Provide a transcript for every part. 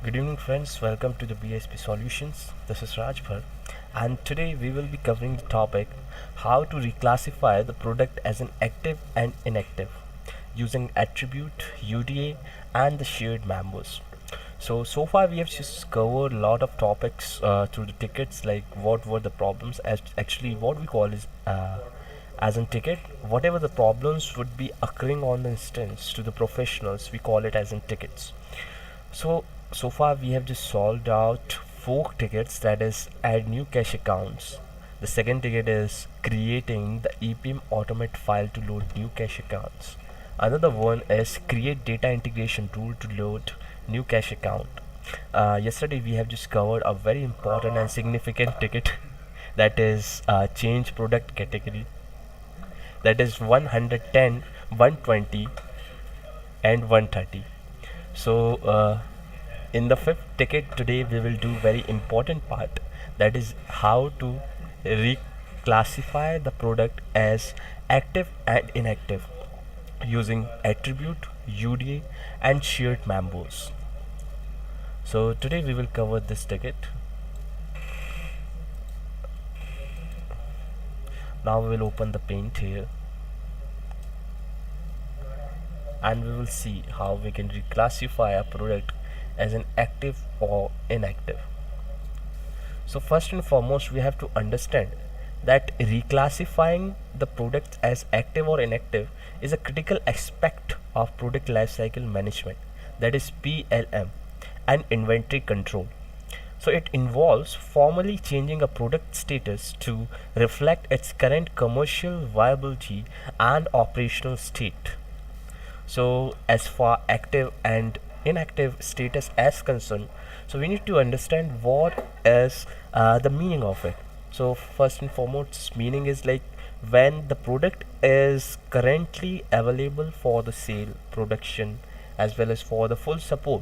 Good evening friends, welcome to the BISP Solutions. This is Rajbhar and today we will be covering the topic how to reclassify the product as an active and inactive using attribute UDA and the shared members. So far we have just covered a lot of topics through the tickets, like what were the problems, as actually what we call is as in ticket, whatever the problems would be occurring on the instance to the professionals, we call it as in tickets. So far we have just solved out four tickets, that is add new cache accounts. The second ticket is creating the EPM automate file to load new cache accounts. Another one is create data integration tool to load new cache account. Yesterday we have just covered a very important and significant ticket that is change product category, that is 110, 120 and 130. So in the fifth ticket today we will do very important part, that is how to reclassify the product as active and inactive using attribute UDA and shared members. So today we will cover this ticket. Now we will open the paint here and we will see how we can reclassify a product as an active or inactive. So first and foremost we have to understand that reclassifying the product as active or inactive is a critical aspect of product lifecycle management, that is PLM, and inventory control. So it involves formally changing a product status to reflect its current commercial viability and operational state. So as far active and inactive status as concerned, so we need to understand what is the meaning of it. So first and foremost meaning is like when the product is currently available for the sale, production as well as for the full support.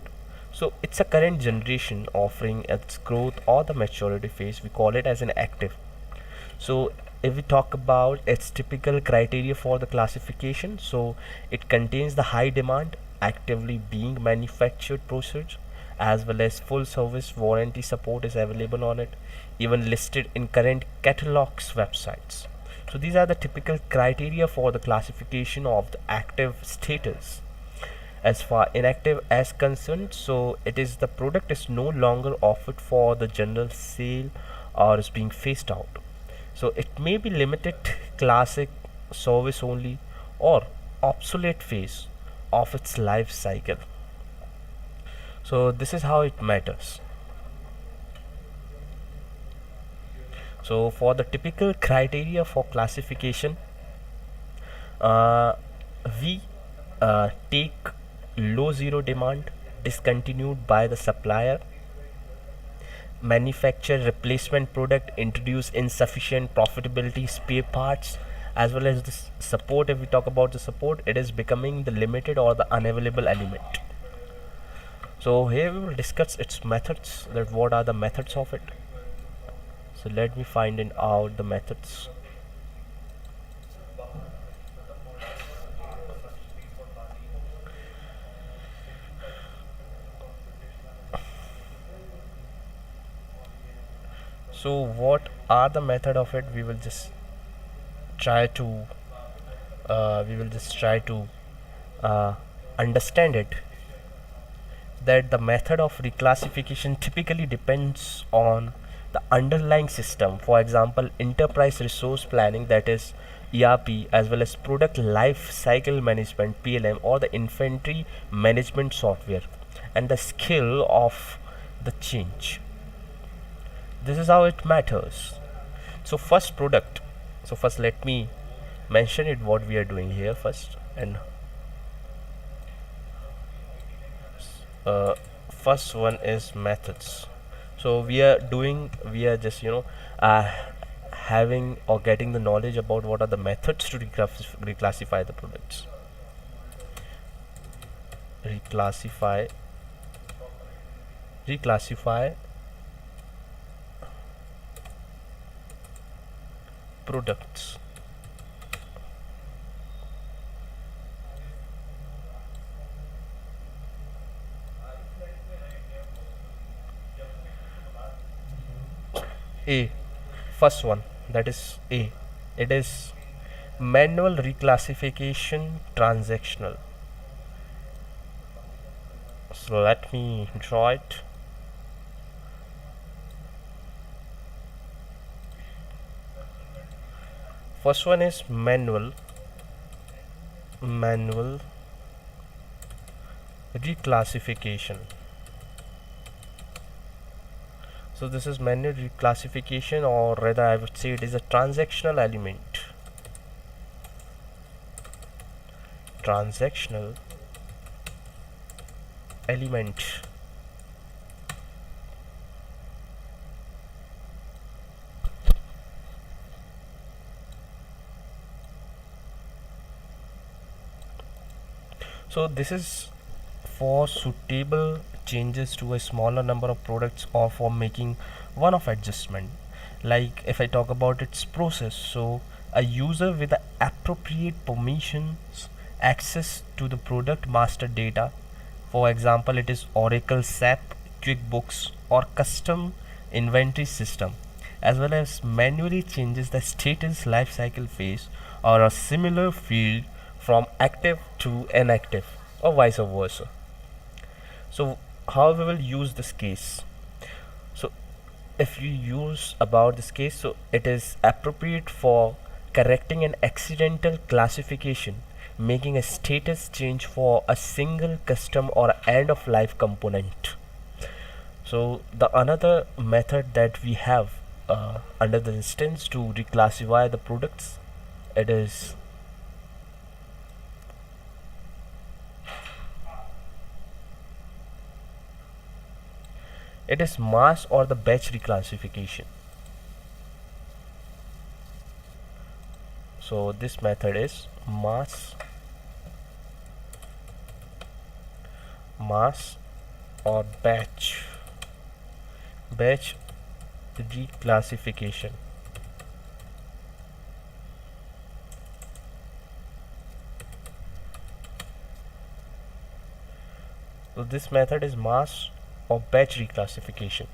So it's a current generation offering its growth or the maturity phase, we call it as an active. So if we talk about its typical criteria for the classification, so it contains the high demand, actively being manufactured process, as well as full service warranty support is available on it, even listed in current catalogs websites. So these are the typical criteria for the classification of the active status. As far inactive as concerned, so it is the product is no longer offered for the general sale or is being phased out. So it may be limited classic service only or obsolete phase of its life cycle. So this is how it matters. So for the typical criteria for classification, we take low zero demand, discontinued by the supplier, manufacture replacement product, introduce insufficient profitability spare parts, as well as the support. If we talk about the support, it is becoming the limited or the unavailable element. So here we will discuss its methods, that what are the methods of it. So let me find out the methods. So what are the method of it, we will just try to understand it, that the method of reclassification typically depends on the underlying system. For example, enterprise resource planning, that is ERP, as well as product life cycle management, PLM, or the inventory management software, and the skill of the change. This is how it matters. So first product, so first let me mention it what we are doing here first. And first one is methods. So we are just having or getting the knowledge about what are the methods to reclassify the products. Reclassify products. A. First one, that is A. It is manual reclassification transactional. So let me draw it. First one is manual reclassification. So this is manual reclassification, or rather I would say it is a transactional element. So this is for suitable changes to a smaller number of products, or for making one-off adjustment. Like if I talk about its process, so a user with the appropriate permissions access to the product master data. For example, it is Oracle, SAP, QuickBooks, or custom inventory system, as well as manually changes the status lifecycle phase or a similar field from active to inactive, or vice versa. So how we will use this case? So if you use about this case, so it is appropriate for correcting an accidental classification, making a status change for a single custom or end of life component. So the another method that we have under the instance to reclassify the products, it is mass or the batch reclassification. So this method is mass or batch reclassification. So this method is mass or batch reclassification.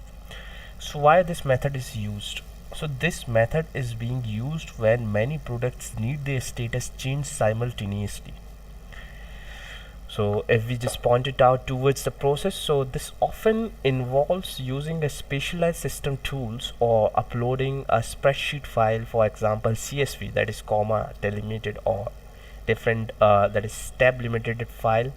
So why this method is used? So this method is being used when many products need their status changed simultaneously. So if we just point it out towards the process, so this often involves using a specialized system tools or uploading a spreadsheet file, for example CSV, that is comma delimited, or different that is tab limited file.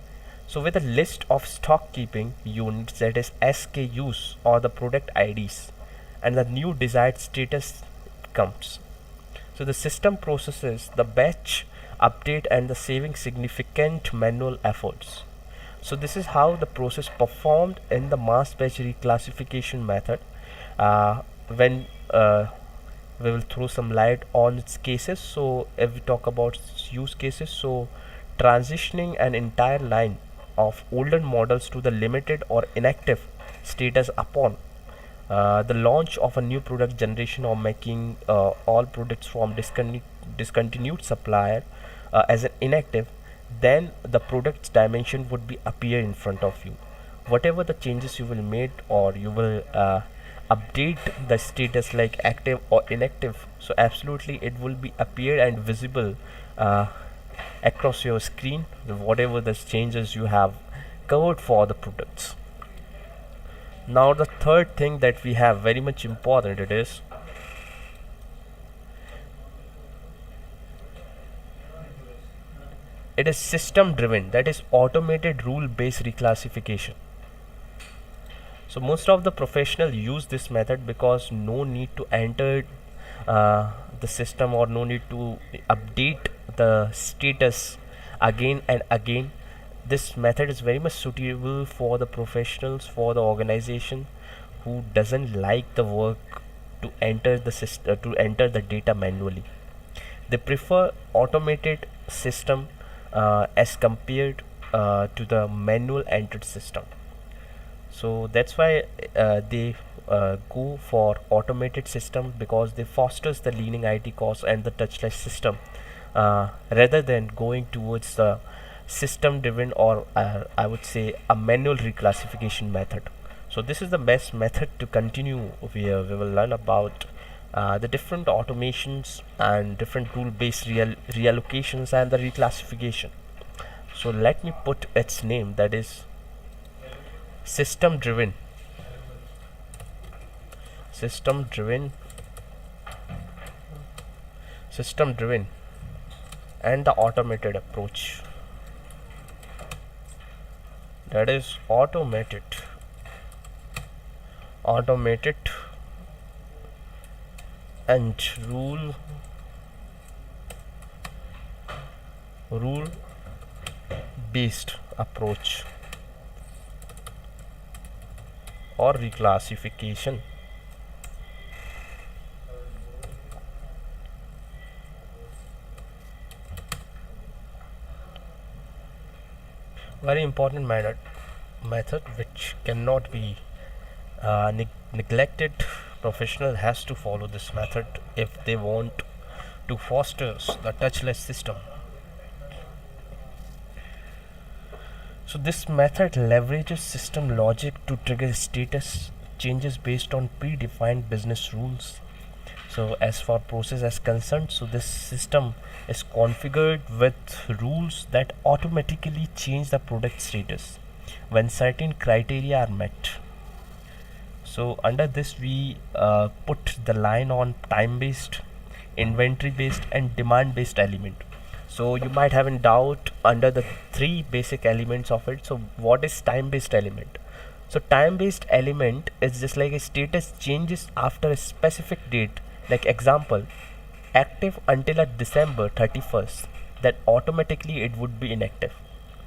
So with a list of stock keeping units, that is SKUs, or the product IDs, and the new desired status comes. So the system processes the batch update and the saving significant manual efforts. So this is how the process performed in the mass batch reclassification method. When we will throw some light on its cases. So if we talk about use cases, so transitioning an entire line of older models to the limited or inactive status upon the launch of a new product generation, or making all products from discontinued supplier as an inactive, then the product's dimension would be appear in front of you. Whatever the changes you will make, or you will update the status like active or inactive, so absolutely it will be appear and visible across your screen, whatever the changes you have covered for the products. Now the third thing that we have, very much important, it is system driven, that is automated rule based reclassification. So most of the professionals use this method because no need to enter the system, or no need to update the status again and again. This method is very much suitable for the professionals, for the organization who doesn't like the work to enter the system, to enter the data manually. They prefer automated system as compared to the manual entered system. So that's why they go for automated system, because they fosters the leaning IT costs and the touchless system rather than going towards the system driven, or I would say a manual reclassification method. So this is the best method to continue. We will learn about the different automations and different rule based reallocations and the reclassification. So let me put its name, that is system driven system driven and the automated approach, that is automated and rule based approach or reclassification. Very important method which cannot be neglected. Professional has to follow this method if they want to foster the touchless system. So this method leverages system logic to trigger status changes based on predefined business rules. So as far process is concerned, so this system is configured with rules that automatically change the product status when certain criteria are met. So under this we put the line on time based, inventory based and demand based element. So you might have in doubt under the three basic elements of it. So what is time based element? So time based element is just like a status changes after a specific date. Like example, active until a December 31st, then automatically it would be inactive.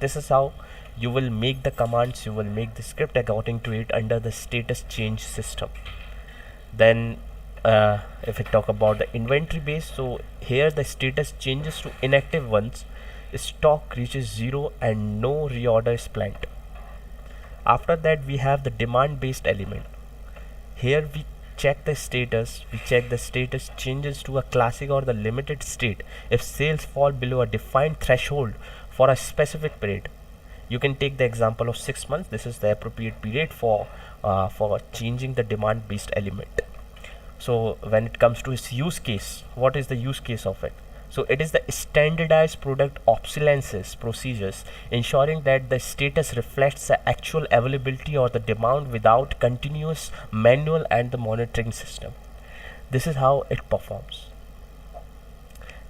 This is how you will make the commands, you will make the script according to it under the status change system. Then if we talk about the inventory base, so here the status changes to inactive once stock reaches 0 and no reorder is planned. After that we have the demand based element. Here we check the status changes to a classic or the limited state if sales fall below a defined threshold for a specific period. You can take the example of 6 months. This is the appropriate period for changing the demand based element. So when it comes to its use case, what is the use case of it? So it is the standardized product obsolescence procedures, ensuring that the status reflects the actual availability or the demand without continuous manual and the monitoring system. This is how it performs.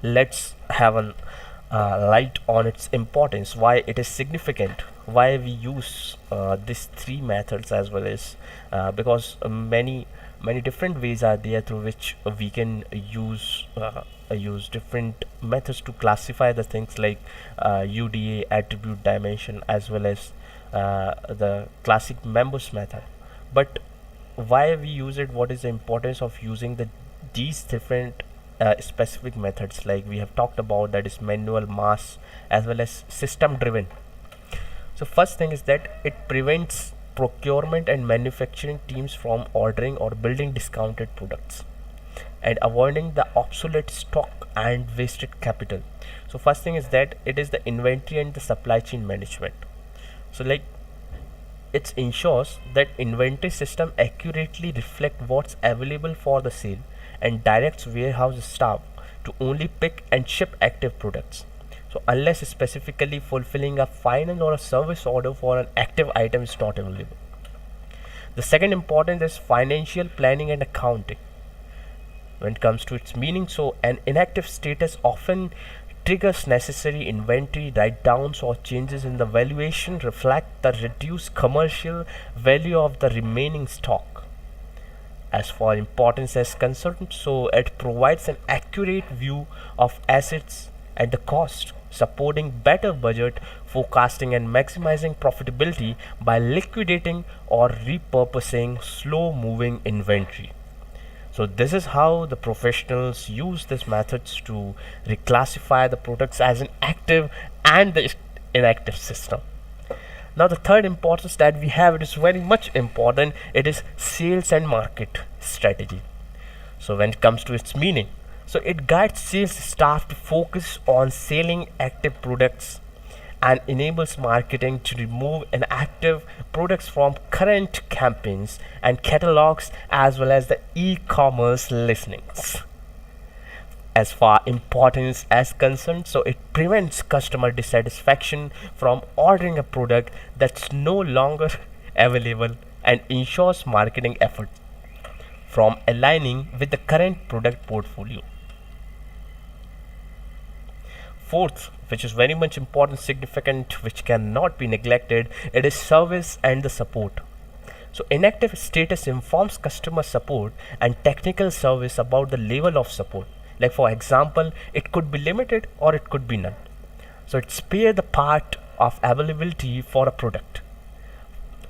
Let's have a light on its importance, why it is significant, why we use these three methods, as well as because many different ways are there through which we can use different methods to classify the things, like UDA, attribute dimension, as well as the classic members method. But why we use it, what is the importance of using these different specific methods, like we have talked about, that is manual, mass, as well as system driven. So first thing is that it prevents procurement and manufacturing teams from ordering or building discounted products and avoiding the obsolete stock and wasted capital. So first thing is that it is the inventory and the supply chain management. So like it ensures that inventory system accurately reflect what's available for the sale and directs warehouse staff to only pick and ship active products. So unless specifically fulfilling a final or a service order for an active item is not available. The second important is financial planning and accounting. When it comes to its meaning, so an inactive status often triggers necessary inventory write-downs or changes in the valuation reflect the reduced commercial value of the remaining stock. As for importance is concerned, so it provides an accurate view of assets and the cost, supporting better budget forecasting and maximizing profitability by liquidating or repurposing slow moving inventory. So this is how the professionals use these methods to reclassify the products as an active and the inactive system. Now the third importance that we have, it is very much important, it is sales and market strategy. So when it comes to its meaning, so it guides sales staff to focus on selling active products and enables marketing to remove inactive products from current campaigns and catalogs as well as the e-commerce listings. As far importance as concerned, so it prevents customer dissatisfaction from ordering a product that's no longer available and ensures marketing effort from aligning with the current product portfolio. Fourth, which is very much important, significant, which cannot be neglected, it is service and the support. So inactive status informs customer support and technical service about the level of support. Like for example, it could be limited or it could be none. So it spare the part of availability for a product.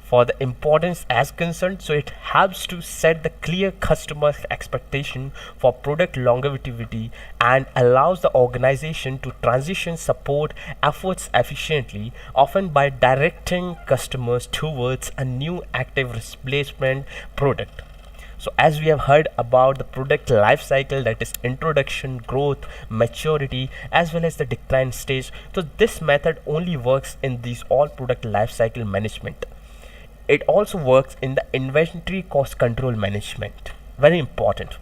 For the importance as concerned, so it helps to set the clear customer expectation for product longevity and allows the organization to transition support efforts efficiently, often by directing customers towards a new active replacement product. So as we have heard about the product life cycle, that is introduction, growth, maturity, as well as the decline stage. So this method only works in these all product life cycle management. It also works in the inventory cost control management. Very important.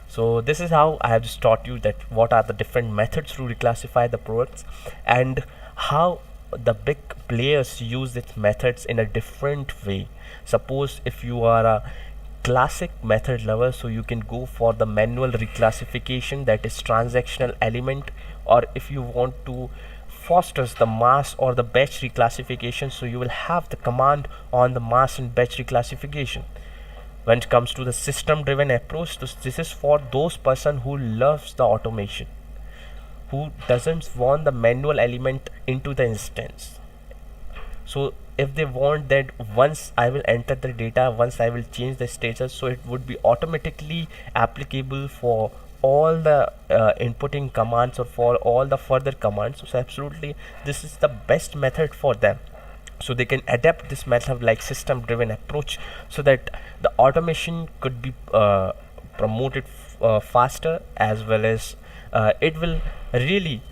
So this is how I have just taught you that what are the different methods to reclassify the products and how the big players use its methods in a different way. Suppose if you are a classic method lover, so you can go for the manual reclassification, that is transactional element, or if you want to fosters the mass or the batch reclassification, so you will have the command on the mass and batch reclassification. When it comes to the system driven approach, this is for those person who loves the automation, who doesn't want the manual element into the instance. So if they want that once I will enter the data, once I will change the status, so it would be automatically applicable for all the inputting commands or for all the further commands. So absolutely this is the best method for them, so they can adapt this method like system driven approach, so that the automation could be promoted faster, as well as it will really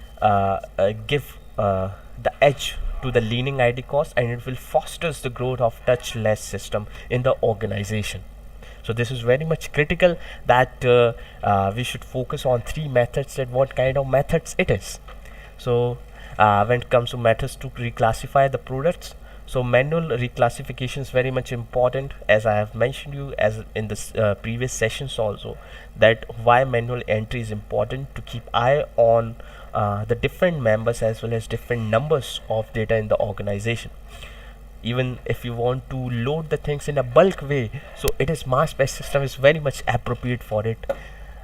give the edge to the leaning ID cost, and it will fosters the growth of touchless system in the organization. So this is very much critical that we should focus on three methods, that what kind of methods it is. So when it comes to methods to reclassify the products, so manual reclassification is very much important, as I have mentioned you as in this previous sessions also, that why manual entry is important, to keep eye on the different members as well as different numbers of data in the organization. Even if you want to load the things in a bulk way, so it is mass based system is very much appropriate for it,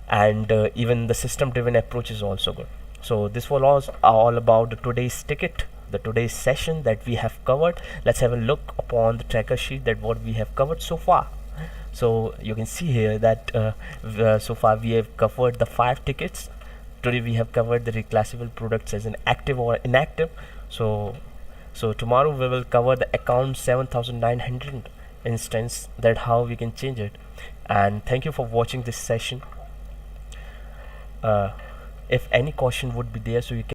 and even the system driven approach is also good. So this was all about today's ticket, the today's session that we have covered. Let's have a look upon the tracker sheet that what we have covered so far. So you can see here that so far we have covered the 5 tickets. Today we have covered the reclassable products as an active or inactive. So tomorrow we will cover the account 7900 instance, that how we can change it. And thank you for watching this session. If any question would be there, so you can